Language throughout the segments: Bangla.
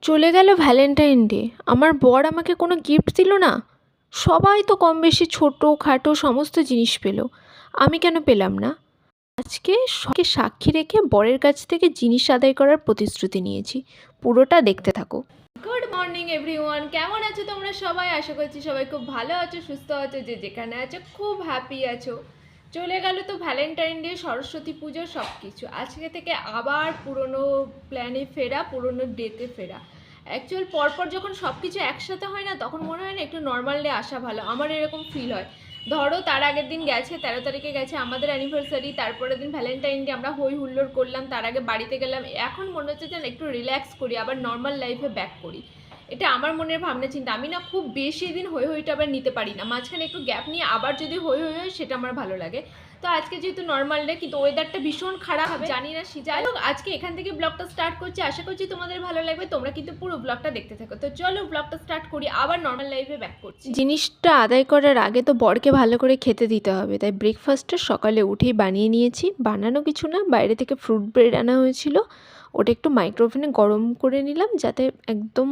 চলে গেল ভ্যালেন্টাইন ডে। আমার বর আমাকে কোনো গিফট দিল না। সবাই তো কম বেশি ছোটো খাটো সমস্ত জিনিস পেল, আমি কেন পেলাম না? আজকে সবকে সাক্ষী রেখে বরের কাছ থেকে জিনিস আদায় করার প্রতিশ্রুতি নিয়েছি। পুরোটা দেখতে থাকো। গুড মর্নিং এভরিওয়ান, কেমন আছো তোমরা সবাই? আশা করছি সবাই খুব ভালো আছো, সুস্থ আছো, যে যেখানে আছো খুব হ্যাপি আছো। চলে গেল তো ভ্যালেন্টাইন ডে, সরস্বতী পুজো, সব কিছু। আজকে থেকে আবার পুরনো প্ল্যানে ফেরা, পুরনো ডেতে ফেরা। অ্যাকচুয়াল পরপর যখন সব কিছু একসাথে হয় না, তখন মনে হয় না একটু নর্মাল ডে আসা ভালো। আমার এরকম ফিল হয়। ধরো তার আগের দিন গেছে, 13 তারিখে গেছে আমাদের অ্যানিভার্সারি, তারপরের দিন ভ্যালেন্টাইন ডে, আমরা হই হুল্লোড় করলাম, তার আগে বাড়িতে গেলাম। এখন মনে হচ্ছে যেন একটু রিল্যাক্স করি, আবার নর্মাল লাইফে ব্যাক করি। এটা আমার মনের ভাবনা চিন্তা। আমি না খুব বেশি দিন হইটা আবার নিতে পারি না, মাঝখানে একটু গ্যাপ নিয়ে আবার যদি হই হয় সেটা আমার ভালো লাগে। তো আজকে যেহেতু নর্মাল ডে, কিন্তু ওয়েদারটা ভীষণ খারাপ হবে, জানি না। যাই হোক, আজকে এখান থেকে ব্লগটা স্টার্ট করছি, আশা করছি তোমাদের ভালো লাগবে। তোমরা কিন্তু পুরো ব্লগটা দেখতে থাকো। তো চলো ব্লগটা স্টার্ট করি, আবার নর্মাল লাইফে ব্যাক করছি। জিনিসটা আদায় করার আগে তো বরকে ভালো করে খেতে দিতে হবে, তাই ব্রেকফাস্টটা সকালে উঠেই বানিয়ে নিয়েছি। বানানো কিছু না, বাইরে থেকে ফ্রুট ব্রেড আনা হয়েছিল, ওটা একটু মাইক্রোওভেনে গরম করে নিলাম যাতে একদম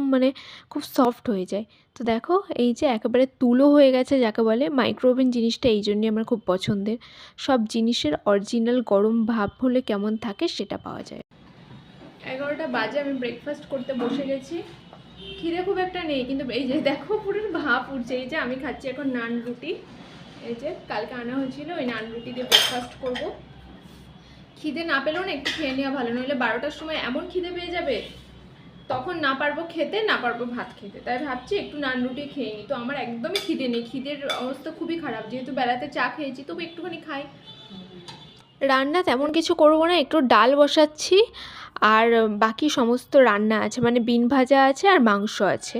খুব সফট হয়ে যায়। তো দেখো, এই যে একেবারে তুলো হয়ে গেছে যাকে বলে। মাইক্রোওভেন জিনিসটা এই জন্যই আমার খুব পছন্দের। সব জিনিসের অরিজিনাল গরম ভাব হলে কেমন থাকে সেটা পাওয়া যায়। 11টা বাজে, আমি ব্রেকফাস্ট করতে বসে গেছি। খিদে খুব একটা নেই, কিন্তু এই যে দেখো পুরো ভাপ উঠছে। এই যে আমি খাচ্ছি এখন নান রুটি, এই যে কালকে আনা হয়েছিল, ওই নান রুটি দিয়ে ব্রেকফাস্ট করবো। খিদে না পেলেও না একটু খেয়ে নেওয়া ভালো, নইলে 12টার সময় এমন খিদে পেয়ে যাবে, তখন না পারবো খেতে, না পারবো ভাত খেতে। তাই ভাবছি একটু নান রুটি খেয়ে নিই। তো আমার একদমই খিদে নেই, খিদের অবস্থা খুবই খারাপ, যেহেতু বেলাতে চা খেয়েছি, তবু একটুখানি খাই। রান্না তেমন কিছু করবো না, একটু ডাল বসাচ্ছি, আর বাকি সমস্ত রান্না আছে, বিন ভাজা আছে আর মাংস আছে,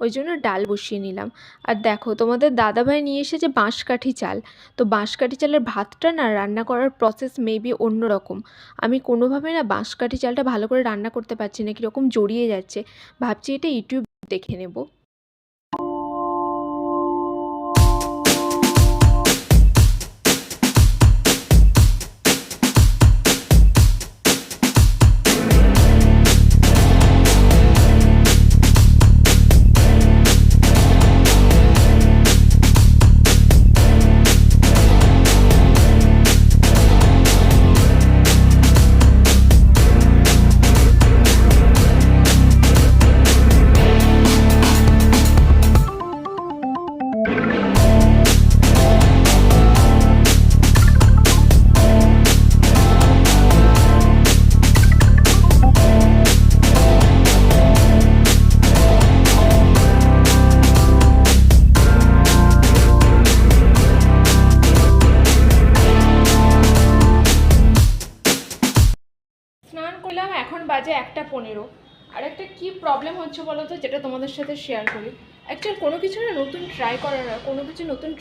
ওই জন্য ডাল বসিয়ে নিলাম। আর দেখো, তোমাদের দাদাভাই নিয়ে এসেছে বাঁশকাঠি চাল। তো বাঁশকাঠি চালের ভাতটা না রান্না করার প্রসেস মেবি অন্যরকম। আমি কোনোভাবে না বাঁশকাঠি চালটা ভালো করে রান্না করতে পারছি না, কীরকম জড়িয়ে যাচ্ছে। ভাবছি এটা ইউটিউব দেখে নেব। স্নান করলাম, এখন বাজে 1:15। আর একটা কী প্রবলেম হচ্ছে বলো তো, যেটা তোমাদের সাথে শেয়ার করি। অ্যাকচুয়ালি কোনো কিছু না নতুন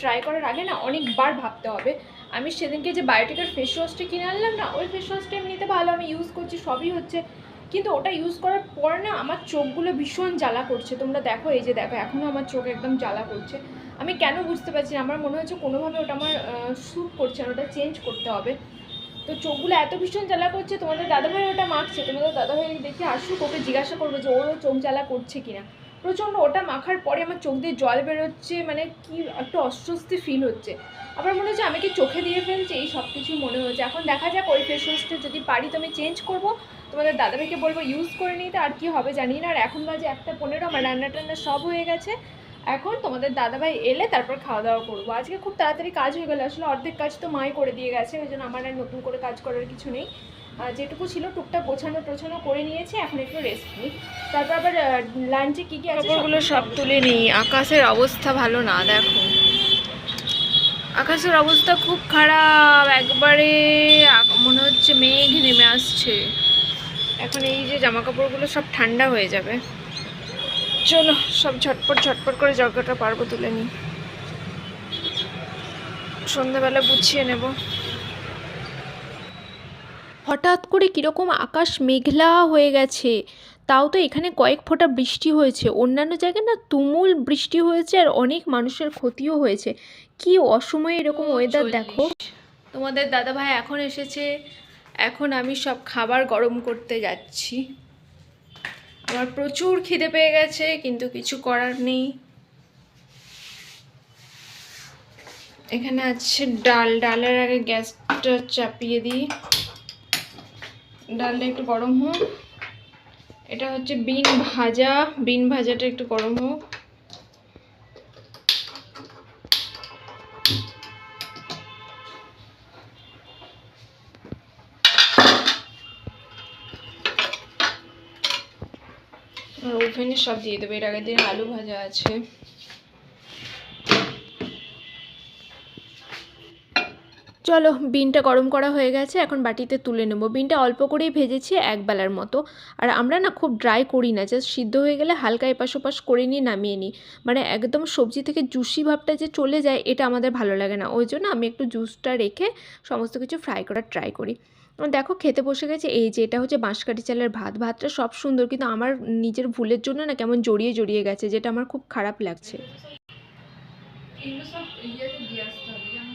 ট্রাই করার আগে না অনেকবার ভাবতে হবে। আমি সেদিনকে যে বায়োটিকের ফেস ওয়াশটা কিনে আনলাম না, ওই ফেস ওয়াশটা এমনিতে ভালো, আমি ইউজ করছি, সবই হচ্ছে, কিন্তু ওটা ইউজ করার পর না আমার চোখগুলো ভীষণ জ্বালা করছে। তোমরা দেখো, এই যে দেখো, এখনও আমার চোখ একদম জ্বালা করছে। আমি কেন বুঝতে পারছি না, আমার মনে হচ্ছে কোনোভাবে ওটা আমার স্যুট করছে না, ওটা চেঞ্জ করতে হবে। তো চোখগুলো এত ভীষণ জ্বালা করছে। তোমাদের দাদাভাই ওটা মাখছে, তোমাদের দাদাভাই দেখে আসুক, ওকে জিজ্ঞাসা করবো যে ওরও চোখ জ্বালা করছে কিনা। প্রচণ্ড ওটা মাখার পরে আমার চোখ দিয়ে জল বেরোচ্ছে, কি একটু অস্বস্তি ফিল হচ্ছে। আবার মনে হচ্ছে আমি কি চোখে দিয়ে ফেলছি, এই সব কিছুই মনে হচ্ছে। এখন দেখা যাক, ওই ফেস ওয়াশটা যদি পারি তো আমি চেঞ্জ করবো, তোমাদের দাদাভাইকে বলবো ইউজ করে নিতে, আর কি হবে জানি না। আর এখন বাজে 1:15, আমার রান্না টান্না সব হয়ে গেছে। এখন তোমাদের দাদাভাই এলে তারপর খাওয়া দাওয়া করবো। আজকে খুব তাড়াতাড়ি কাজ হয়ে গেলো, আসলে অর্ধেক কাজ তো মাই করে দিয়ে গেছে, ওই জন্য আমার আর নতুন করে কাজ করার কিছু নেই। যেটুকু ছিল টুকটাক গোছানো করে নিয়েছি, এখন একটু রেস্ট নিই। তারপর আবার লাঞ্চে কী কী আছে কাপড়গুলো সব তুলে নিই। আকাশের অবস্থা ভালো না, দেখো আকাশের অবস্থা খুব খারাপ, একবারে মনে হচ্ছে মেঘ নেমে আসছে। এখন এই যে জামা কাপড়গুলো সব ঠান্ডা হয়ে যাবে। চলো সব ঝটপট করে জগটা পারবো তুলে নিই, সন্ধ্যাবেলা গুছিয়ে নেব। হঠাৎ করে কীরকম আকাশ মেঘলা হয়ে গেছে। তাও তো এখানে কয়েক ফোঁটা বৃষ্টি হয়েছে, অন্যান্য জায়গায় না তুমুল বৃষ্টি হয়েছে, আর অনেক মানুষের ক্ষতিও হয়েছে। কি অসময়ে এরকম ওয়েদার দেখো। তোমাদের দাদাভাই এখন এসেছে, এখন আমি সব খাবার গরম করতে যাচ্ছি। আমার প্রচুর খিদে পেয়ে গেছে, কিন্তু কিছু করার নেই। এখানে আছে ডাল। ডালের আগে গ্যাসটা চাপিয়ে দিই, ডালটা একটু গরম হোক। এটা হচ্ছে বিন ভাজা, বিন ভাজাটা একটু গরম হোক। আর ওভেনে সব দিয়ে দেবো, এর আগের দিন আলু ভাজা আছে। চলো, বিনটা গরম করা হয়ে গেছে, এখন বাটিতে তুলে নেবো। বিনটা অল্প করেই ভেজেছি, একবেলার মতো। আর আমরা না খুব ড্রাই করি না, জাস্ট সিদ্ধ হয়ে গেলে হালকা এপাশ ওপাশ করে নিয়ে নামিয়ে নিই। মানে একদম সবজি থেকে জুসি ভাবটা যে চলে যায়, এটা আমাদের ভালো লাগে না। ওই জন্য আমি একটু জুসটা রেখে সমস্ত কিছু ফ্রাই করার ট্রাই করি। দেখো খেতে বসে গেছে। এই যে এটা হচ্ছে বাঁশকাঠি চালের ভাত। ভাতটা সব সুন্দর, কিন্তু আমার নিজের ভুলের জন্য না কেমন জড়িয়ে জড়িয়ে গেছে, যেটা আমার খুব খারাপ লাগছে। এগুলো সব ইয়েতে দিয়ে আসতে হবে, যেমন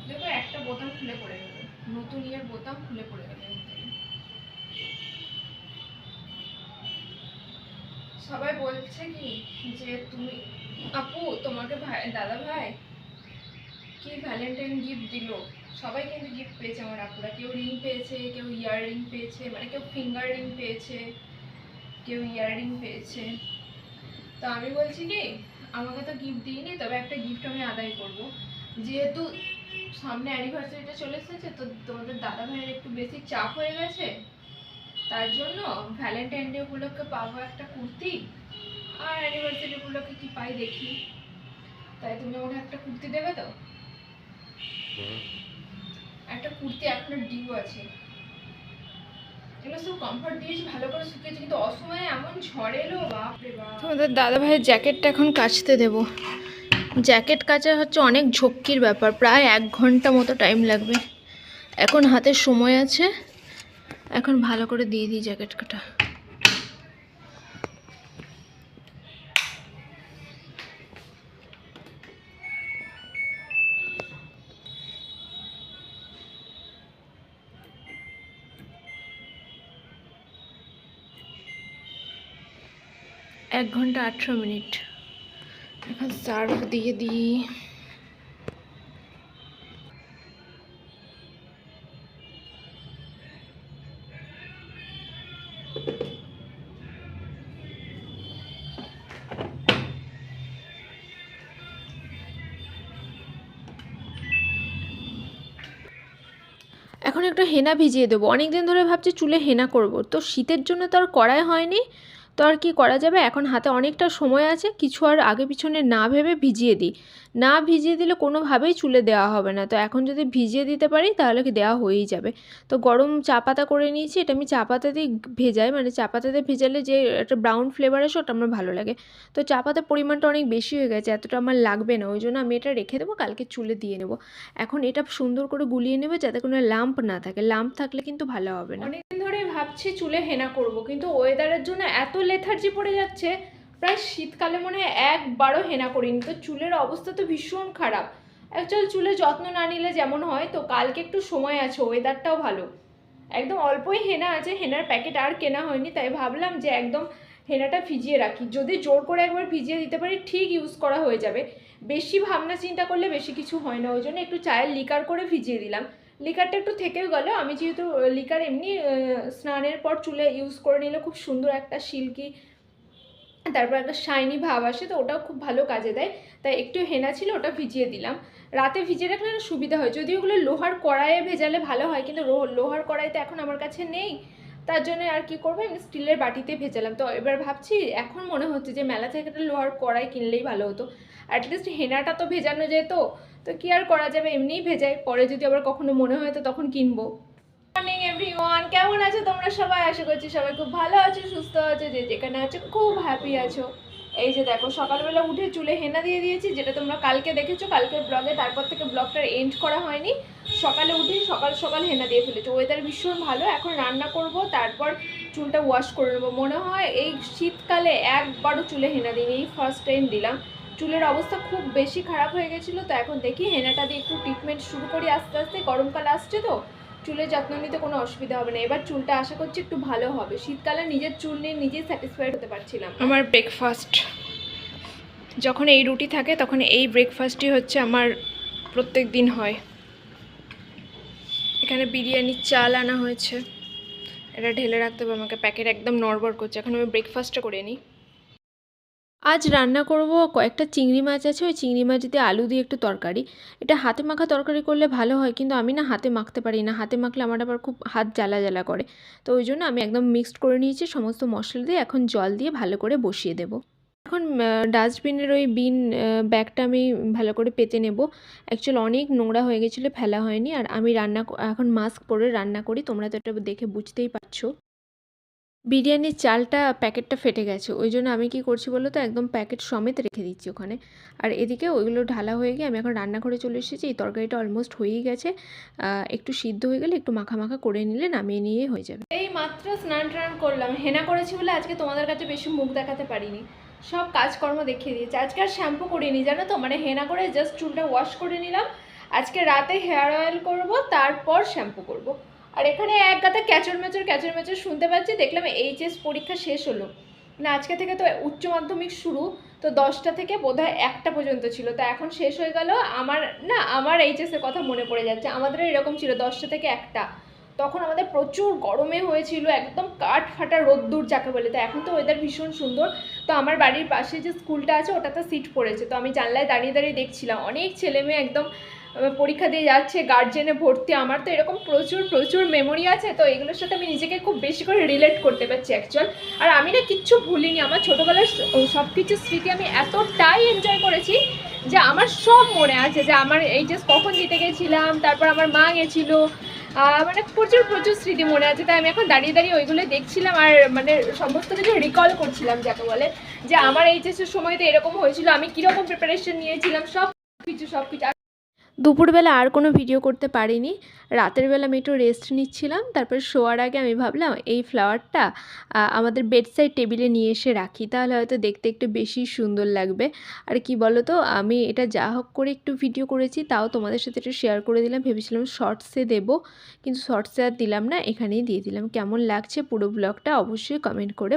দেখো একটা বোতাম খুলে পড়ে গেল, নতুন ইয়ের বোতাম খুলে পড়ে গেল। সবাই বলছে কি যে তুমি আপু, তোমাকে ভাই, দাদা ভাই কি ভ্যালেন্টাইন গিফট দিল। সবাই কিন্তু গিফট পেয়েছে আমার আপুরা। কেউ রিং পেয়েছে, কেউ ইয়ার রিং পেয়েছে, মানে কেউ ফিঙ্গার রিং পেয়েছে, কেউ ইয়ার রিং পেয়েছে। তো আমি বলছি কি, আমাকে তো গিফট দিইনি, তবে একটা গিফট আমি আদায় করব। যেহেতু সামনে অ্যানিভার্সারিটা চলে এসেছে, তো তোমাদের দাদা ভাইয়ের একটু বেশি চাপ হয়ে গেছে, তার জন্য ভ্যালেন্টাইন ডে উপলক্ষে পাবো একটা কুর্তি। আর অ্যানিভার্সারি উপলক্ষে কি পাই দেখি। তাই তুমি আমাকে একটা কুর্তি দেবে তো? একটা কুর্তি এখনো ডিউ আছে। এগুলো সব কমফর্ট দিয়েছি, ভালো করে শুকিয়েছে, কিন্তু অসময়ে এমন ঝড় এলো, বাপরে বাপ। তোমাদের দাদা ভাইয়ের জ্যাকেটটা এখন কাচতে দেবো। জ্যাকেট কাচা হচ্ছে অনেক ঝক্কির ব্যাপার, প্রায় 1 ঘন্টা মতো টাইম লাগবে। এখন হাতে সময় আছে, এখন ভালো করে দিয়ে দিই জ্যাকেট কাটা। এক ঘন্টা 18 মিনিট। এখন সার্ফ দিয়ে দিই। এখন একটু হেনা ভিজিয়ে দেবো। অনেক দিন ধরে ভাবছি চুলে হেনা করব, তো শীতের জন্য তো আর করাই হয়নি। তো আর কি করা যাবে, এখন হাতে অনেকটা সময় আছে, কিছু আর আগে পিছনে না ভেবে ভিজিয়ে দিই। না ভিজিয়ে দিলে কোনোভাবেই চুলে দেওয়া হবে না। তো এখন যদি ভিজিয়ে দিতে পারি তাহলে কি দেওয়া হয়েই যাবে। তো গরম চা পাতা করে নিয়েছি, এটা আমি চা পাতা দিয়ে ভেজাই, মানে চা পাতা দিয়ে ভেজালে যে একটা ব্রাউন ফ্লেভার আসে, ওটা আমার ভালো লাগে। তো চা পাতার পরিমাণটা অনেক বেশি হয়ে গেছে, এতটা আমার লাগবে না, ওই জন্য আমি এটা রেখে দেবো, কালকে চুলে দিয়ে নেবো। এখন এটা সুন্দর করে গুলিয়ে নেবে, যাতে কোনো লাম্প না থাকে। লাম্প থাকলে কিন্তু ভালো হবে না। অনেকদিন ধরে ভাবছি চুলে হেনা করব, কিন্তু ওয়েদারের জন্য এত লেথার্জি পড়ে যাচ্ছে, প্রায় শীতকালে মনে হয় একবারও হেনা করিনি। তো চুলের অবস্থা তো ভীষণ খারাপ। অ্যাকচুয়ালি চুলে যত্ন না নিলে যেমন হয়। তো কালকে একটু সময় আছে, ওয়েদারটাও ভালো, একদম অল্পই হেনা আছে, হেনার প্যাকেট আর কেনা হয়নি। তাই ভাবলাম যে একদম হেনাটা ভিজিয়ে রাখি, যদি জোর করে একবার ভিজিয়ে দিতে পারি ঠিক ইউজ করা হয়ে যাবে। বেশি ভাবনা চিন্তা করলে বেশি কিছু হয় না, ওই জন্য একটু চায়ের লিকার করে ভিজিয়ে দিলাম। লিকারটা একটু থেকেও গেল, আমি যেহেতু লিকার এমনি স্নানের পর চুলে ইউজ করে নিলে খুব সুন্দর একটা সিল্কি, তারপর একটা শাইনি ভাব আসে, তো ওটাও খুব ভালো কাজে দেয়। তাই একটু হেনা ছিল, ওটা ভিজিয়ে দিলাম। রাতে ভিজিয়ে রাখলে না সুবিধা হয়, যদিও ওগুলো লোহার কড়াইয়ে ভেজালে ভালো হয়, কিন্তু লোহার কড়াইতে এখন আমার কাছে নেই। তার জন্য আর কি করবো, আমি স্টিলের বাটিতে ভেজালাম। তো এবার ভাবছি, এখন মনে হচ্ছে যে মেলা থেকে একটা লোহার কড়াই কিনলেই ভালো হতো, অ্যাটলিস্ট হেনাটা তো ভেজানো যেত। তো কি আর করা যাবে, এমনিই ভেজাই, পরে যদি আবার কখনো মনে হয় তো তখন কিনবো। মর্নিং এভরিওয়ান, কেমন আছো তোমরা সবাই? আশা করছি সবাই খুব ভালো আছো, সুস্থ আছো, যে যেখানে আছো খুব হ্যাপি আছো। এই যে দেখো, সকালবেলা উঠে চুলে হেনা দিয়ে দিয়েছি, যেটা তোমরা কালকে দেখেছো, কালকের ব্লগে। তারপর থেকে ব্লগটার এন্ড করা হয়নি। সকালে উঠেই সকাল সকাল হেনা দিয়ে ফেলেছো। ওয়েদার ভীষণ ভালো, এখন রান্না করব, তারপর চুলটা ওয়াশ করে নেবো। মনে হয় এই শীতকালে একবারও চুলে হেনা দিইনি, এই ফার্স্ট টাইম দিলাম। চুলের অবস্থা খুব বেশি খারাপ হয়ে গেছিলো, তো এখন দেখি হেনাটা দিয়ে একটু ট্রিটমেন্ট শুরু করি আস্তে আস্তে। গরমকাল আসছে তো, চুলের যত্ন নিতে কোনো অসুবিধা হবে না। এবার চুলটা আশা করছি একটু ভালো হবে। শীতকালে নিজের চুল নিয়ে নিজেই স্যাটিসফাইড হতে পারছিলাম। আমার ব্রেকফাস্ট যখন এই রুটি থাকে তখন এই ব্রেকফাস্টই হচ্ছে আমার প্রত্যেক দিন হয়। এখানে বিরিয়ানির চাল আনা হয়েছে, এটা ঢেলে রাখতে হবে আমাকে, প্যাকেট একদম নড়বড় করছে। এখন আমি ব্রেকফাস্টটা করে নিই। আজ রান্না করব কয়েকটা চিংড়ি মাছ আছে, ওই চিংড়ি মাছ দিয়ে আলু দিয়ে একটু তরকারি। এটা হাতে মাখা তরকারি করলে ভালো হয়, কিন্তু আমি না হাতে মাখতে পারি না। হাতে মাখলে আমার আবার খুব হাত জ্বালা জ্বালা করে। তো ওই জন্য আমি একদম মিক্সড করে নিয়েছি সমস্ত মশলা দিয়ে। এখন জল দিয়ে ভালো করে বসিয়ে দেব। এখন ডাস্টবিনের ওই বিন ব্যাগটা আমি ভালো করে পেতে নেব। অ্যাকচুয়ালি অনেক নোংরা হয়ে গেছিলো, ফেলা হয়নি। আর আমি এখন মাস্ক পরে রান্না করি, তোমরা তো এটা দেখে বুঝতেই পারছো। বিরিয়ানির চালটা প্যাকেটটা ফেটে গেছে, ওই জন্য আমি কি করছি বলো তো, একদম প্যাকেট সমেত রেখে দিচ্ছি ওখানে। আর এদিকে ওইগুলো ঢালা হয়ে গিয়ে আমি এখন রান্নাঘরে চলে এসেছি। এই তরকারিটা অলমোস্ট হয়েই গেছে, একটু সিদ্ধ হয়ে গেলে একটু মাখা মাখা করে নিলে নামিয়ে নিয়ে হয়ে যাবে। এই মাত্র স্নান টান করলাম, হেনা করেছি বলে আজকে তোমাদের কাছে বেশি মুখ দেখাতে পারিনি, সব কাজকর্ম দেখিয়ে দিয়েছি। আজকে আর শ্যাম্পু করিনি জানো তো, মানে হেনা করে জাস্ট চুলটা ওয়াশ করে নিলাম। আজকে রাতে হেয়ার অয়েল করব, তারপর শ্যাম্পু করব। আর এখানে এক গাদা ক্যাচর মেচর শুনতে পাচ্ছি। দেখলাম এইচএস পরীক্ষা শেষ হলো না, আজকে থেকে তো উচ্চ মাধ্যমিক শুরু, তো 10টা থেকে বোধহয় 1টা পর্যন্ত ছিল, তো এখন শেষ হয়ে গেল। আমার এইচএসের কথা মনে পড়ে যাচ্ছে। আমাদের এরকম ছিল 10টা থেকে 1টা, তখন আমাদের প্রচুর গরমে হয়েছিল, একদম কাঠ ফাটা রোদ্দুর যাকে বলে। তো এখন তো ওয়েদার ভীষণ সুন্দর। তো আমার বাড়ির পাশে যে স্কুলটা আছে ওটাতে সিট পড়েছে, তো আমি জানলায় দাঁড়িয়ে দাঁড়িয়ে দেখছিলাম অনেক ছেলে মেয়ে একদম পরীক্ষা দিয়ে যাচ্ছে, গার্জেনে ভর্তি। আমার তো এরকম প্রচুর প্রচুর মেমোরি আছে, তো এগুলোর সাথে আমি নিজেকে খুব বেশি করে রিলেট করতে পারছি অ্যাকচুয়াল। আর আমি না কিচ্ছু ভুলিনি, আমার ছোটোবেলার সব কিছু স্মৃতি আমি এতটাই এনজয় করেছি যে আমার সব মনে আছে, যে আমার এইচএস কখন দিতে গেছিলাম, তারপর আমার মা গেছিলো, মানে প্রচুর প্রচুর স্মৃতি মনে আছে। তাই আমি এখন দাঁড়িয়ে দাঁড়িয়ে ওইগুলো দেখছিলাম আর মানে সমস্ত কিছু রিকল করছিলাম যাকে বলে, যে আমার এইচএসের সময় তো এরকম হয়েছিল, আমি কীরকম প্রিপারেশন নিয়েছিলাম, সব কিছু। দুপুরবেলা আর কোনো ভিডিও করতে পারিনি। রাতের বেলা আমি একটু রেস্ট নিচ্ছিলাম, তারপর শোয়ার আগে আমি ভাবলাম এই ফ্লাওয়ারটা আমাদের বেডসাইড টেবিলে নিয়ে এসে রাখি, তাহলে হয়তো দেখতে একটু বেশি সুন্দর লাগবে। আর কি বলো তো, আমি এটা যা হোক করে একটু ভিডিও করেছি, তাও তোমাদের সাথে একটু শেয়ার করে দিলাম। ভেবেছিলাম শর্টসে দেবো, কিন্তু শর্টসে আর দিলাম না, এখানেই দিয়ে দিলাম। কেমন লাগছে পুরো ব্লগটা অবশ্যই কমেন্ট করে